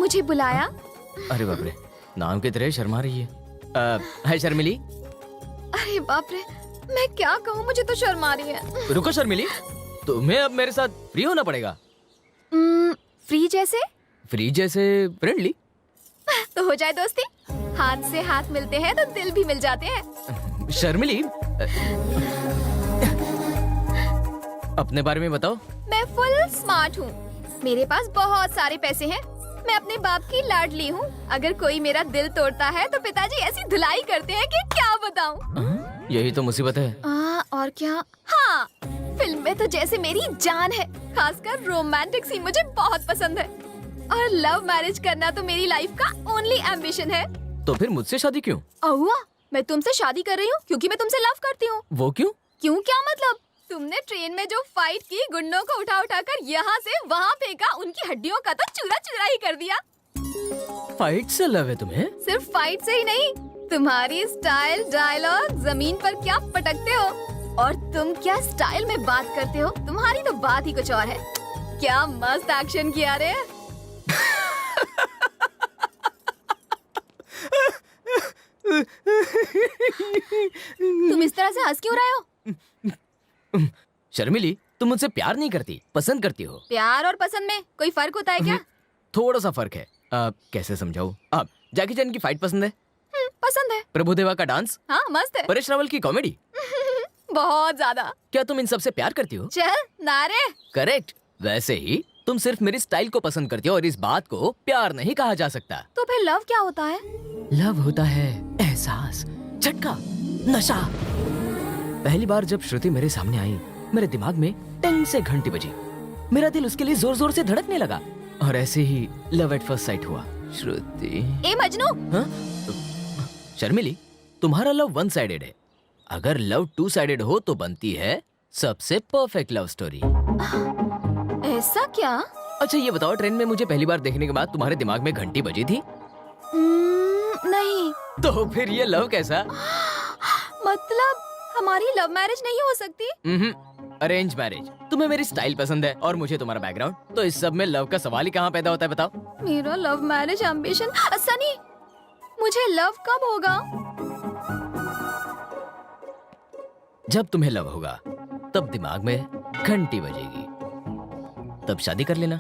मुझे बुलाया? अरे बाप रे, नाम की तरह शर्मा रही है। है शर्मिली? अरे बाप रे, मैं क्या कहूँ, मुझे तो शर्म आ रही है। रुको शर्मिली, तुम्हें अब मेरे साथ फ्री होना पड़ेगा। फ्री जैसे? फ्री जैसे फ्रेंडली। तो हो जाए दोस्ती, हाथ से हाथ मिलते हैं तो दिल भी मिल जाते हैं। शर्मिली, अपने बारे में बताओ। मैं फुल स्मार्ट हूँ, मेरे पास बहुत सारे पैसे हैं, मैं अपने बाप की लाडली हूँ। अगर कोई मेरा दिल तोड़ता है तो पिताजी ऐसी धुलाई करते हैं कि क्या बताऊँ। यही तो मुसीबत है। और क्या? हाँ, फिल्म में तो जैसे मेरी जान है, खासकर रोमांटिक सीन मुझे बहुत पसंद है। और लव मैरिज करना तो मेरी लाइफ का ओनली एम्बिशन है। तो फिर मुझसे शादी क्यों? अहुआ, मैं तुमसे शादी कर रही हूँ क्योंकि मैं तुमसे लव करती हूँ। वो क्यों? क्यों क्या मतलब? तुमने ट्रेन में जो फाइट की, गुंडों को उठा उठा कर यहाँ से वहाँ फेंका, उनकी हड्डियों का तो चूरा चूरा ही कर दिया। फाइट से लव है तुम्हें? सिर्फ फाइट से ही नहीं, तुम्हारी स्टाइल, डायलॉग, जमीन पर क्या पटकते हो और तुम क्या स्टाइल में बात करते हो, तुम्हारी तो बात ही कुछ और है। क्या मस्त एक्शन किया रे। तुम इस तरह से हंस क्यों रहे हो? शर्मिली, तुम मुझसे प्यार नहीं करती, पसंद करती हो। प्यार और पसंद में कोई फर्क होता है क्या? थोड़ा सा फर्क है। कैसे समझाऊं? जैकी चैन की फाइट पसंद है? पसंद है। प्रभुदेवा का डांस? हाँ, मस्त है। परेश रावल की कॉमेडी? बहुत ज्यादा। क्या तुम इन सब से प्यार करती हो? चल नारे। करेक्ट। वैसे ही तुम सिर्फ मेरी स्टाइल को पसंद करती हो और इस बात को प्यार नहीं कहा जा सकता। तो फिर लव क्या होता है? लव होता है एहसास, झटका, नशा। पहली बार जब श्रुति मेरे सामने आई, मेरे दिमाग में टिंग से घंटी बजी। मेरा दिल उसके लिए जोर जोर से धड़कने लगा और ऐसे ही लव एट फर्स्ट साइट हुआ। श्रुति। ए मजनू। हाँ? शर्मिली, तुम्हारा लव वन साइडेड है। अगर लव टू साइडेड हो तो बनती है सबसे परफेक्ट लव स्टोरी। ऐसा क्या? अच्छा ये बताओ, ट्रेन में मुझे पहली बार देखने के बाद तुम्हारे दिमाग में घंटी बजी थी? नहीं। तो फिर ये लव कैसा? मतलब हमारी लव मैरिज नहीं हो सकती? Arrange marriage. तुम्हें मेरी स्टाइल पसंद है और मुझे तुम्हारा बैकग्राउंड, तो इस सब में लव का सवाल ही कहाँ पैदा होता है बताओ? मेरा लव मैरिज एम्बिशन। सनी, मुझे लव कब होगा? जब तुम्हें लव होगा तब दिमाग में घंटी बजेगी, तब शादी कर लेना।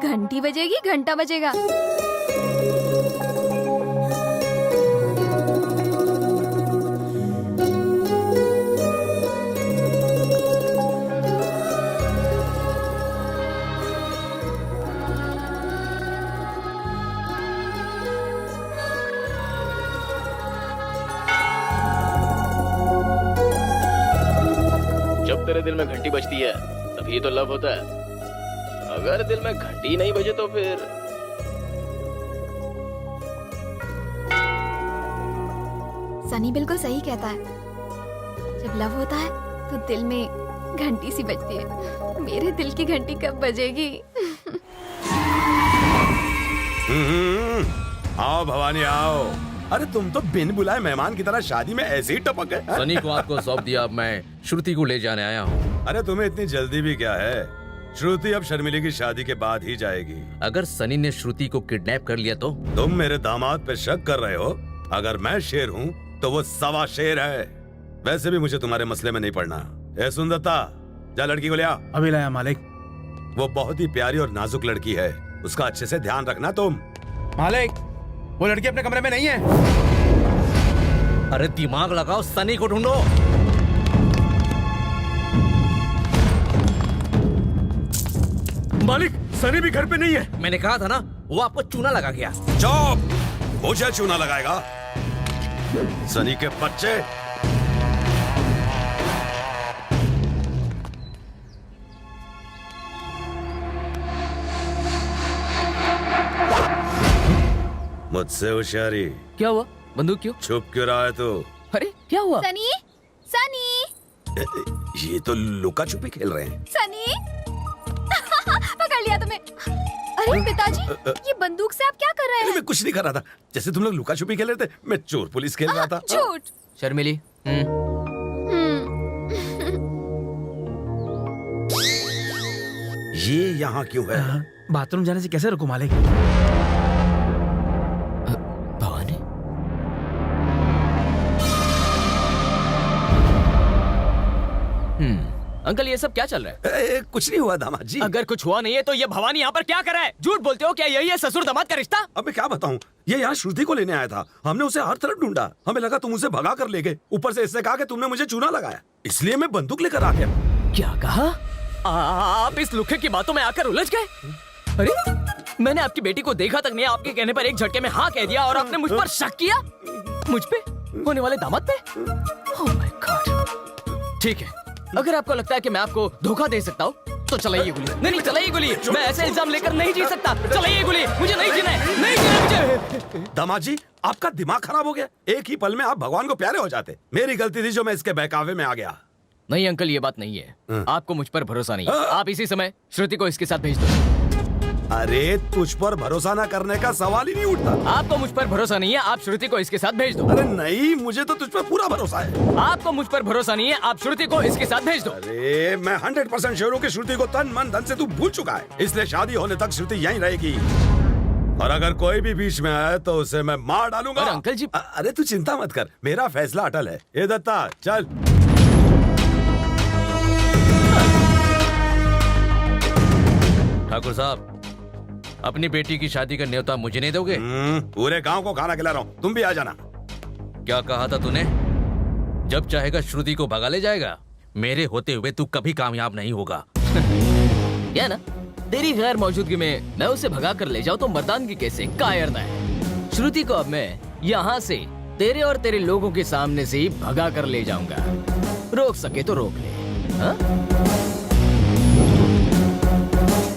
घंटी बजेगी, घंटा बजेगा। जब तेरे दिल में घंटी बजती है तभी तो लव होता है। अगर दिल में घंटी नहीं बजे तो फिर सनी बिल्कुल सही कहता है। जब लव होता है तो दिल में घंटी सी बजती है। मेरे दिल की घंटी कब बजेगी? आओ भवानी आओ। अरे तुम तो बिन बुलाए मेहमान की तरह शादी में ऐसे ही टपक गए। सनी को आपको सौंप दिया, अब मैं श्रुति को ले जाने आया हूँ। अरे तुम्हें इतनी जल्दी भी क्या है? श्रुति अब शर्मिली की शादी के बाद ही जाएगी। अगर सनी ने श्रुति को किडनैप कर लिया तो? तुम मेरे दामाद पे शक कर रहे हो? अगर मैं शेर हूँ तो वो सवा शेर है। वैसे भी मुझे तुम्हारे मसले में नहीं पड़ना। ए सुंदरता, जा लड़की को ले आ। अभी लाया मालिक। वो बहुत ही प्यारी और नाजुक लड़की है, उसका अच्छे से ध्यान रखना तुम। मालिक, वो लड़की अपने कमरे में नहीं है। अरे दिमाग लगाओ, सनी को ढूंढो। मालिक, सनी भी घर पे नहीं है। मैंने कहा था ना, वो आपको चूना लगा गया। चुप! मुझे चूना लगाएगा सनी के बच्चे। मुझसे होशियारी। क्या हुआ? बंदूक क्यों? चुप क्यों रहा है तू? अरे क्या हुआ? सनी, सनी, ये तो लुका छुपी खेल रहे हैं। सनी। पकड़ लिया तुम्हें। अरे पिताजी, ये बंदूक से आप क्या कर रहे हैं? मैं कुछ नहीं कर रहा था। जैसे तुम लोग लुका छुपी खेल रहे थे, मैं चोर पुलिस खेल रहा था। झूठ। शर्मिली, ये यहाँ क्यों है? बाथरूम जाने से कैसे रुकूं मालिक? भवानी, अंकल ये सब क्या चल रहा है? कुछ नहीं हुआ दामाद जी। अगर कुछ हुआ नहीं है तो ये भवानी यहाँ पर क्या कर रहा है? झूठ बोलते हो क्या? यही है ससुर दामाद का रिश्ता? अब मैं क्या बताऊं, ये यहाँ श्रुति को लेने आया था। हमने उसे हर तरफ ढूंढा, हमें लगा तुम उसे भगा कर ले गए। ऊपर से इसने कहा कि तुमने मुझे चूना लगाया, इसलिए मैं बंदूक लेकर आ गया। क्या कहा? आप इस लुखे की बातों में आकर उलझ गए? अरे मैंने आपकी बेटी को देखा तक नहीं, आपके कहने पर एक झटके में हाँ कह दिया और आपने मुझ पर शक किया। मुझ पे होने वाले दामाद पे? Oh my God. ठीक है, अगर आपको लगता है कि मैं आपको धोखा दे सकता हूँ तो चलाइए गोली। नहीं चलाइए गोली, मैं ऐसे इल्जाम लेकर नहीं जी सकता। चलाइए गोली, मुझे नहीं जीना है, नहीं जीना मुझे। दामाद जी, आपका दिमाग खराब हो गया। एक ही पल में आप भगवान को प्यारे हो जाते। मेरी गलती थी जो मैं इसके बहकावे में आ गया। नहीं अंकल, ये बात नहीं है। आपको मुझ पर भरोसा नहीं है। आप इसी समय श्रुति को इसके साथ भेज दो। अरे तुझ पर भरोसा ना करने का सवाल ही नहीं उठता। आपको मुझ पर भरोसा नहीं है, आप श्रुति को इसके साथ भेज दो। अरे नहीं, मुझे तो तुझ पर पूरा भरोसा है। आपको मुझ पर भरोसा नहीं है, आप श्रुति को इसके साथ भेज दो। अरे मैं 100% श्योर हूँ कि श्रुति को तन मन धन से तू भूल चुका है, इसलिए शादी होने तक श्रुति यहीं रहेगी। और अगर कोई भी बीच में आए तो उसे मैं मार डालूंगा। अरे अंकल जी, अरे तू चिंता मत कर, मेरा फैसला अटल है। ए दत्ता चल। ठाकुर साहब, अपनी बेटी की शादी का न्योता मुझे नहीं दोगे? पूरे गांव को खाना खिला रहा हूँ, तुम भी आ जाना। क्या कहा था तूने? जब चाहेगा श्रुति को भगा ले जाएगा। मेरे होते हुए तू कभी कामयाब नहीं होगा। या ना, तेरी गैर मौजूदगी में मैं उसे भगा कर ले जाऊं तो मर्दानगी कैसे? कायरता है। श्रुति को अब मैं यहाँ से तेरे और तेरे लोगों के सामने से ही भगा कर ले जाऊंगा। रोक सके तो रोक ले। हाँ?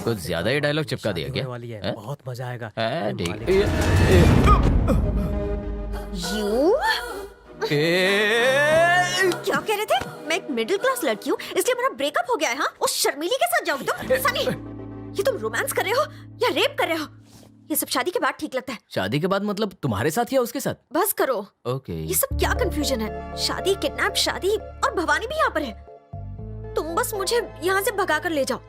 कुछ ज्यादा ही डायलॉग चिपका दिया क्या? वाली है, बहुत मजा आएगा। ठीक। यू क्या कह रहे थे? मैं एक मिडिल क्लास लड़की हूँ, इसलिए मेरा ब्रेकअप हो गया है। हाँ, उस शर्मीली के साथ जाओगे तुम? सनी, ये तुम रोमांस कर रहे हो या रेप कर रहे हो? ये सब शादी के बाद ठीक लगता है। शादी के बाद मतलब तुम्हारे साथ या उसके साथ? बस करो। ओके। ये सब क्या कंफ्यूजन है? शादी, किडनैप, शादी और भवानी भी यहाँ पर है। तुम बस मुझे यहाँ से भगा कर ले जाओ।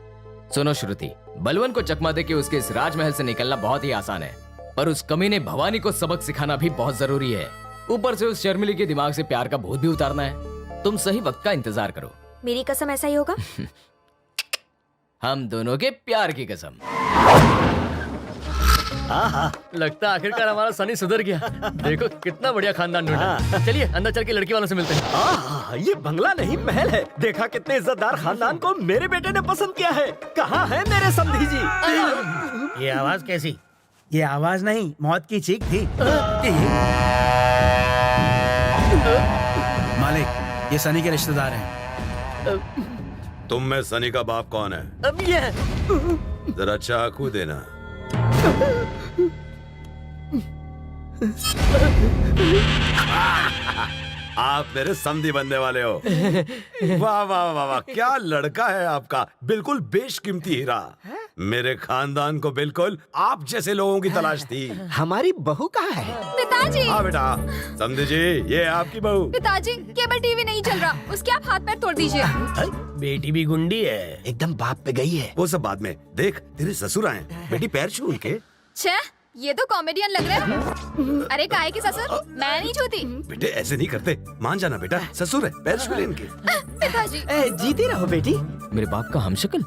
सुनो श्रुति, बलवन को चकमा दे के उसके इस राजमहल से निकलना बहुत ही आसान है, पर उस कमीने भवानी को सबक सिखाना भी बहुत जरूरी है। ऊपर से उस शर्मिली के दिमाग से प्यार का भूत भी उतारना है। तुम सही वक्त का इंतजार करो। मेरी कसम ऐसा ही होगा। हम दोनों के प्यार की कसम। लगता है आखिरकार हमारा सनी सुधर गया। देखो कितना बढ़िया खानदान ढूंढा। चलिए अंदर चल के लड़की वालों से मिलते हैं। ये बंगला नहीं महल है। देखा कितने इज्जतदार खानदान को मेरे बेटे ने पसंद किया है। कहाँ है मेरे समधी जी? ये आवाज कैसी? ये आवाज नहीं, मौत की चीख थी। मालिक, ये सनी के रिश्तेदार हैं। तुम में सनी का बाप कौन है? अब ये जरा चाकू देना। आप मेरे समधी बनने वाले हो। वाह वाह वाह वाह, क्या लड़का है आपका, बिल्कुल बेशकीमती हीरा। मेरे खानदान को बिल्कुल आप जैसे लोगों की तलाश थी। हमारी बहू कहाँ है? पिताजी, हाँ बेटा, समधी जी, ये आपकी बहू। पिताजी केबल टीवी नहीं चल रहा, उसके आप हाथ पैर तोड़ दीजिए। बेटी भी गुंडी है। एकदम बाप पे गई है। वो सब बाद में। देख तेरे ससुर आए, बेटी पैर छू उनके। छे, ये तो कॉमेडियन लग रहे हो। अरे काहे की ससुर, मैं नहीं छूती। बेटे ऐसे नहीं करते, मान जाना बेटा, ससुर है, पैर छू ले इनके। पिताजी, जीती रहो बेटी। मेरे बाप का हमशक्ल।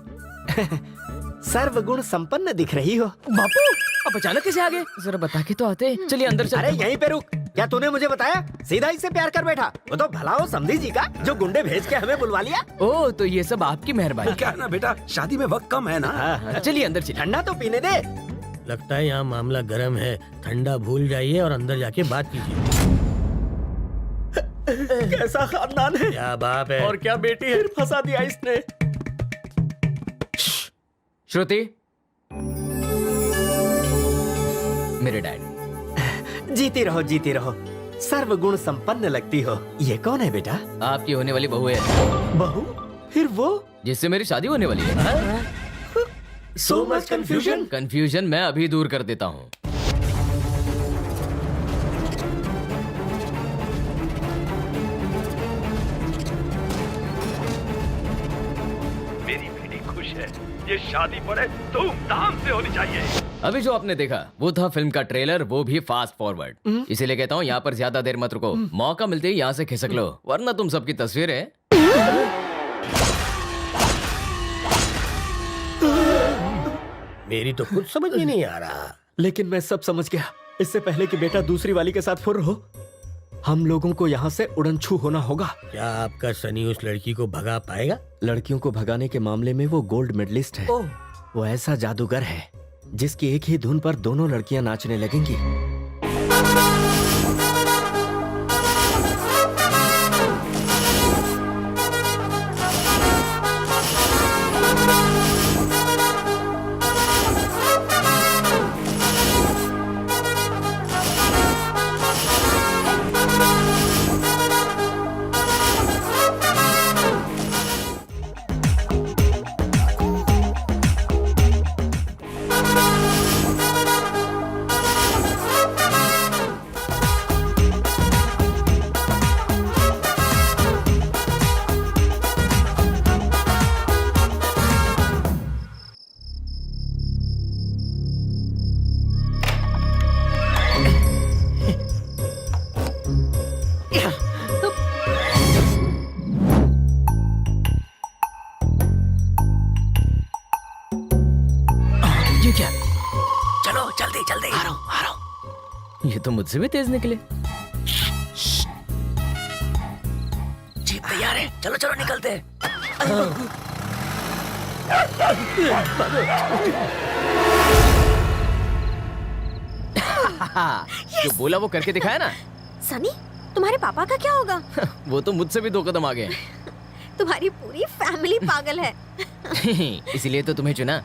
सर्वगुण संपन्न दिख रही हो। बापू, अब अचानक कैसे आ गए? जरा बता के तो आते। चलिए अंदर चल। अरे यहीं पे रुक। क्या तूने मुझे बताया? सीधा इससे प्यार कर बैठा। वो तो भला हो समधी जी का, जो गुंडे भेज के हमें बुलवा लिया। ओ, तो ये सब आपकी मेहरबानी। क्या है ना बेटा, शादी में वक्त कम है ना। चलिए अंदर चलिए। ठंडा तो पीने दे। लगता है यहाँ मामला गर्म है। ठंडा भूल जाइए और अंदर जाके बात कीजिए। कैसा खानदान है, क्या बाप है। और क्या बेटी है। फंसा दिया इसने। श्रुति, मेरे डैड। जीती रहो, जीती रहो। सर्वगुण संपन्न लगती हो। ये कौन है बेटा? आपकी होने वाली बहू है। बहू? फिर वो जिससे मेरी शादी होने वाली है। So much confusion. कंफ्यूजन मैं अभी दूर कर देता हूँ। मेरी बेटी खुश खुश है। ये शादी बड़े धूमधाम से होनी चाहिए। अभी जो आपने देखा वो था फिल्म का ट्रेलर, वो भी फास्ट फॉरवर्ड। इसीलिए कहता हूँ यहाँ पर ज्यादा देर मत रुको, मौका मिलते ही यहाँ से खिसक लो, वरना तुम सबकी तस्वीरें। मेरी तो कुछ समझ में नहीं आ रहा, लेकिन मैं सब समझ गया। इससे पहले कि बेटा दूसरी वाली के साथ फुर्र हो, हम लोगों को यहाँ से उड़नछू होना होगा। क्या आपका सनी उस लड़की को भगा पाएगा? लड़कियों को भगाने के मामले में वो गोल्ड मेडलिस्ट है। वो ऐसा जादूगर है जिसकी एक ही धुन पर दोनों लड़कियां नाचने लगेंगी। ये क्या? चलो जल्दी जल्दी, आ रहा हूँ। ये तो मुझसे भी तेज निकले। जीप तैयार है, चलो चलो निकलते हैं। जो बोला वो करके दिखाया ना। सनी, तुम्हारे पापा का क्या होगा? वो तो मुझसे भी 2 कदम आगे तुम्हारी पूरी फैमिली पागल है। हैं। इसीलिए तो तुम्हें चुना।